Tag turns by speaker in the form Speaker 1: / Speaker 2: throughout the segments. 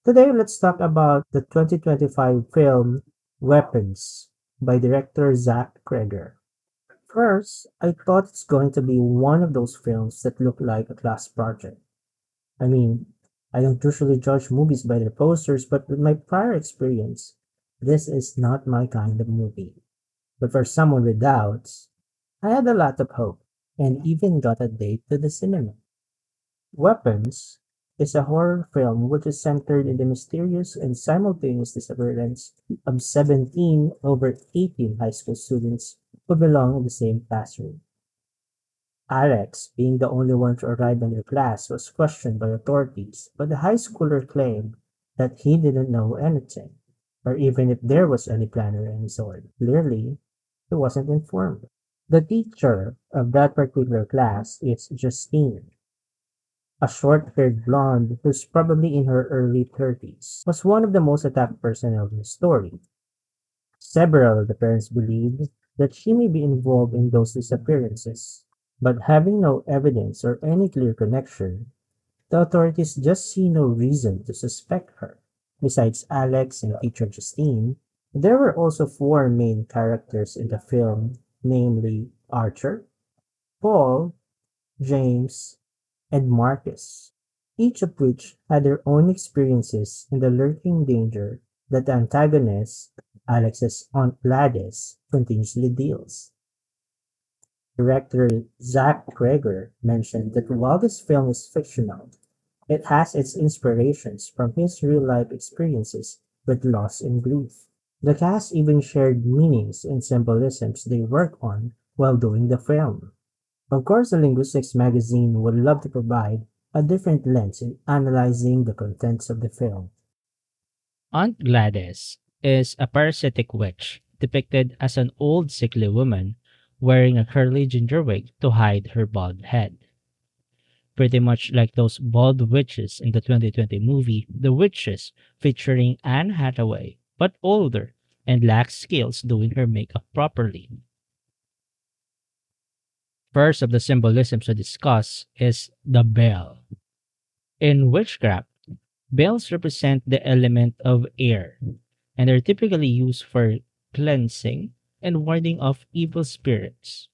Speaker 1: Today, let's talk about the 2025 film Weapons by director Zach Kreger. First, I thought it's going to be one of those films that look like a class project. I mean, I don't usually judge movies by their posters, but with my prior experience, this is not my kind of movie. But for someone with doubts, I had a lot of hope and even got a date to the cinema. Weapons is a horror film which is centered in the mysterious and simultaneous disappearance of 17 over 18 high school students who belong in the same classroom. Alex, being the only one to arrive in their class, was questioned by authorities, but the high schooler claimed that he didn't know anything, or even if there was any plan of any sort. Clearly, he wasn't informed. The teacher of that particular class is Justine, a short-haired blonde who's probably in her early 30s, was one of the most attacked personnel in the story. Several of the parents believed that she may be involved in those disappearances, but having no evidence or any clear connection, the authorities just see no reason to suspect her. Besides Alex and teacher Justine, there were also four main characters in the film, namely Archer, Paul, James, and Marcus, each of which had their own experiences in the lurking danger that the antagonist, Alex's Aunt Gladys, continuously deals. Director Zach Kreger mentioned that while this film is fictional, it has its inspirations from his real-life experiences with loss and grief. The cast even shared meanings and symbolisms they worked on while doing the film. Of course, the Linguistics magazine would love to provide a different lens in analyzing the contents of the film.
Speaker 2: Aunt Gladys is a parasitic witch depicted as an old sickly woman wearing a curly ginger wig to hide her bald head. Pretty much like those bald witches in the 2020 movie The Witches, featuring Anne Hathaway, but older and lacks skills doing her makeup properly. First of the symbolisms to discuss is the bell. In witchcraft, bells represent the element of air and are typically used for cleansing and warding off evil spirits.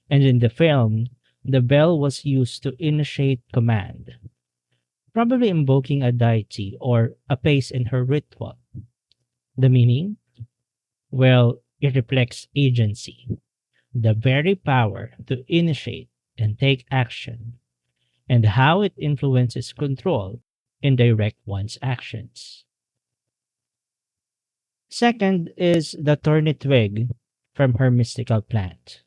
Speaker 2: And in the film, the bell was used to initiate command, probably invoking a deity or a place in her ritual. The meaning? Well, it reflects agency, the very power to initiate and take action, and how it influences control and direct one's actions. Second is the thorny twig from her mystical plant.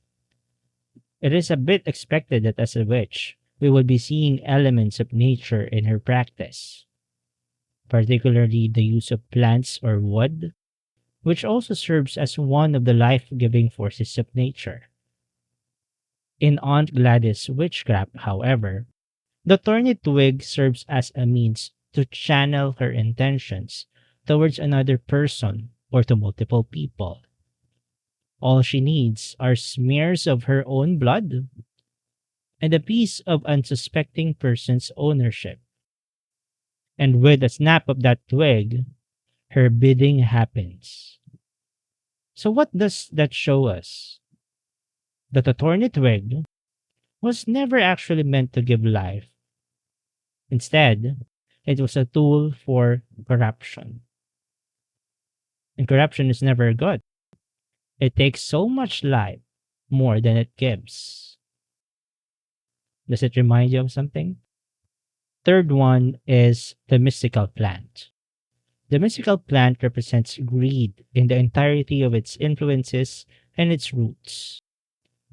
Speaker 2: It is a bit expected that as a witch, we would be seeing elements of nature in her practice, particularly the use of plants or wood, which also serves as one of the life giving forces of nature. In Aunt Gladys' witchcraft, however, the thorny twig serves as a means to channel her intentions towards another person or to multiple people. All she needs are smears of her own blood and a piece of unsuspecting person's ownership. And with a snap of that twig, her bidding happens. So, what does that show us? That the thorny twig was never actually meant to give life. Instead, it was a tool for corruption. And corruption is never good. It takes so much life more than it gives. Does it remind you of something? Third one is the mystical plant. The mystical plant represents greed in the entirety of its influences and its roots.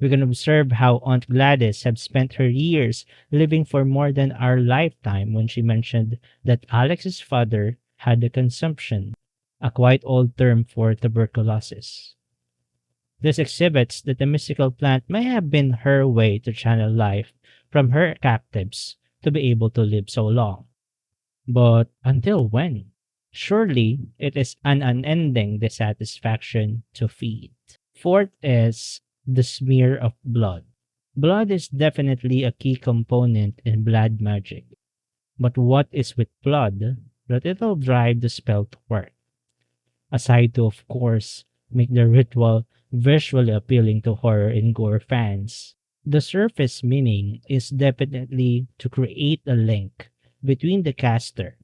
Speaker 2: We can observe how Aunt Gladys had spent her years living for more than our lifetime when she mentioned that Alex's father had the consumption, a quite old term for tuberculosis. This exhibits that the mystical plant may have been her way to channel life from her captives to be able to live so long. But until when? Surely it is an unending dissatisfaction to feed. Fourth is the smear of blood. Blood is definitely a key component in blood magic. But what is with blood? but it'll drive the spell to work, aside to, of course, make the ritual visually appealing to horror and gore fans. The surface meaning is definitely to create a link between the caster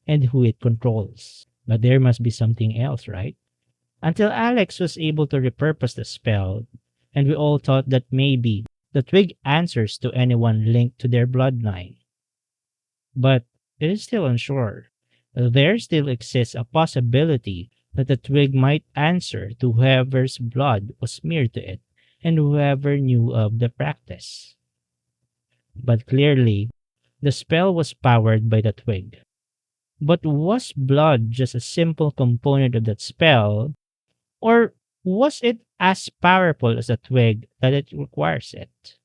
Speaker 2: and who it controls. But there must be something else, right? Until Alex was able to repurpose the spell, and we all thought that maybe the twig answers to anyone linked to their bloodline. But it is still unsure. There still exists a possibility that the twig might answer to whoever's blood was smeared to it and whoever knew of the practice. But clearly, the spell was powered by the twig. But was blood just a simple component of that spell, or was it as powerful as a twig that it requires it?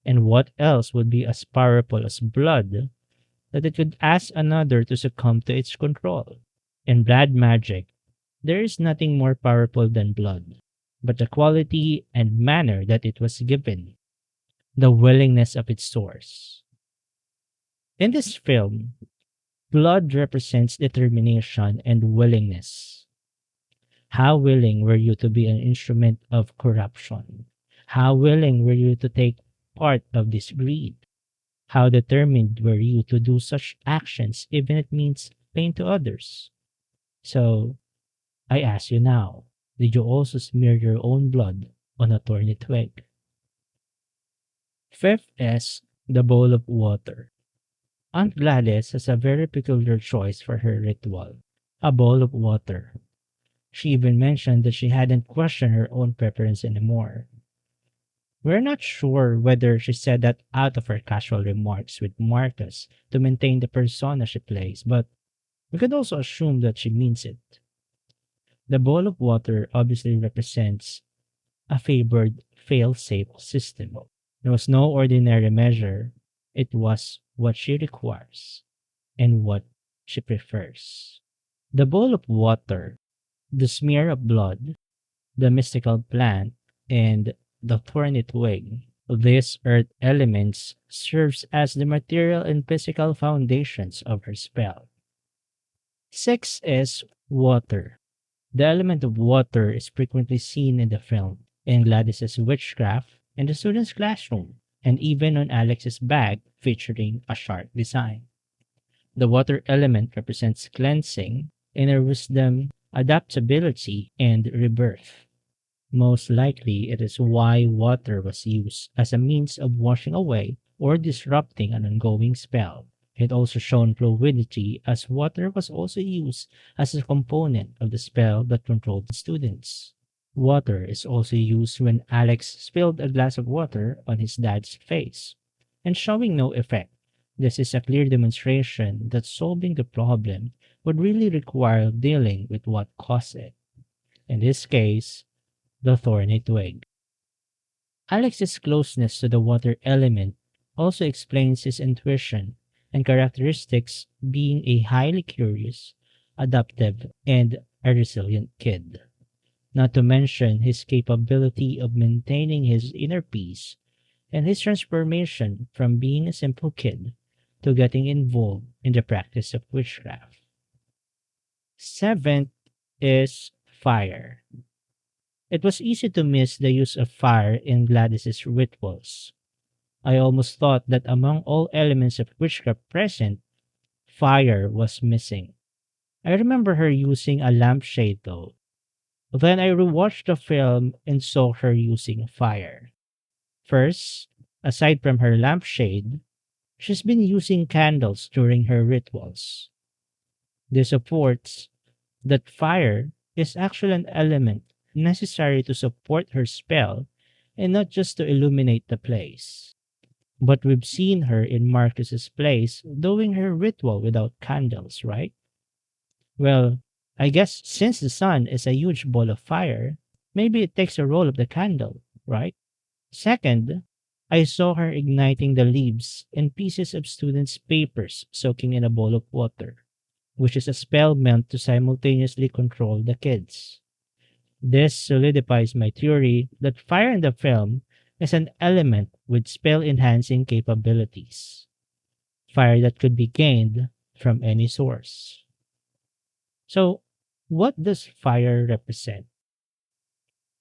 Speaker 2: And what else would be as powerful as blood that it could ask another to succumb to its control? In blood magic, there is nothing more powerful than blood, but the quality and manner that it was given, the willingness of its source. In this film, blood represents determination and willingness. How willing were you to be an instrument of corruption? How willing were you to take part of this greed? How determined were you to do such actions even if it means pain to others? So, I ask you now, did you also smear your own blood on a thorny twig? Fifth is the bowl of water. Aunt Gladys has a very peculiar choice for her ritual, a bowl of water. She even mentioned that she hadn't questioned her own preference anymore. We're not sure whether she said that out of her casual remarks with Marcus to maintain the persona she plays, but we could also assume that she means it. The bowl of water obviously represents a favored fail-safe system. It was no ordinary measure, it was what she requires and what she prefers. The bowl of water, the smear of blood, the mystical plant, and the thorny twig. These earth elements serves as the material and physical foundations of her spell. Six is water. The element of water is frequently seen in the film, in Gladys's witchcraft, in the student's classroom, and even on Alex's bag featuring a shark design. The water element represents cleansing, inner wisdom, adaptability, and rebirth. Most likely, it is why water was used as a means of washing away or disrupting an ongoing spell. It also shown fluidity as water was also used as a component of the spell that controlled the students. Water is also used when Alex spilled a glass of water on his dad's face, and showing no effect. This is a clear demonstration that solving the problem would really require dealing with what caused it. In this case, the thorny twig. Alex's closeness to the water element also explains his intuition and characteristics, being a highly curious, adaptive, and a resilient kid. Not to mention his capability of maintaining his inner peace and his transformation from being a simple kid to getting involved in the practice of witchcraft. Seventh is fire. It was easy to miss the use of fire in Gladys's rituals. I almost thought that among all elements of witchcraft present, fire was missing. I remember her using a lampshade though. Then I rewatched the film and saw her using fire. First, aside from her lampshade, she's been using candles during her rituals. This supports that fire is actually an element necessary to support her spell and not just to illuminate the place. But we've seen her in Marcus's place doing her ritual without candles, right? Well, I guess since the sun is a huge ball of fire, maybe it takes the role of the candle, right? Second, I saw her igniting the leaves and pieces of students' papers soaking in a bowl of water, which is a spell meant to simultaneously control the kids. This solidifies my theory that fire in the film is an element with spell enhancing capabilities. Fire that could be gained from any source. So, what does fire represent?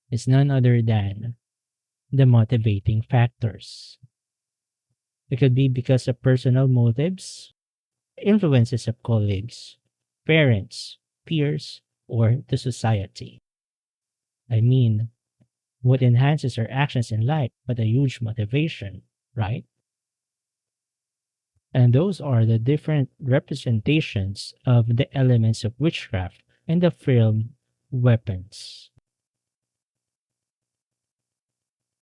Speaker 2: It's none other than the motivating factors. It could be because of personal motives, influences of colleagues, parents, peers, or the society. I mean, what enhances our actions in life but a huge motivation, right? And those are the different representations of the elements of witchcraft in the film Weapons.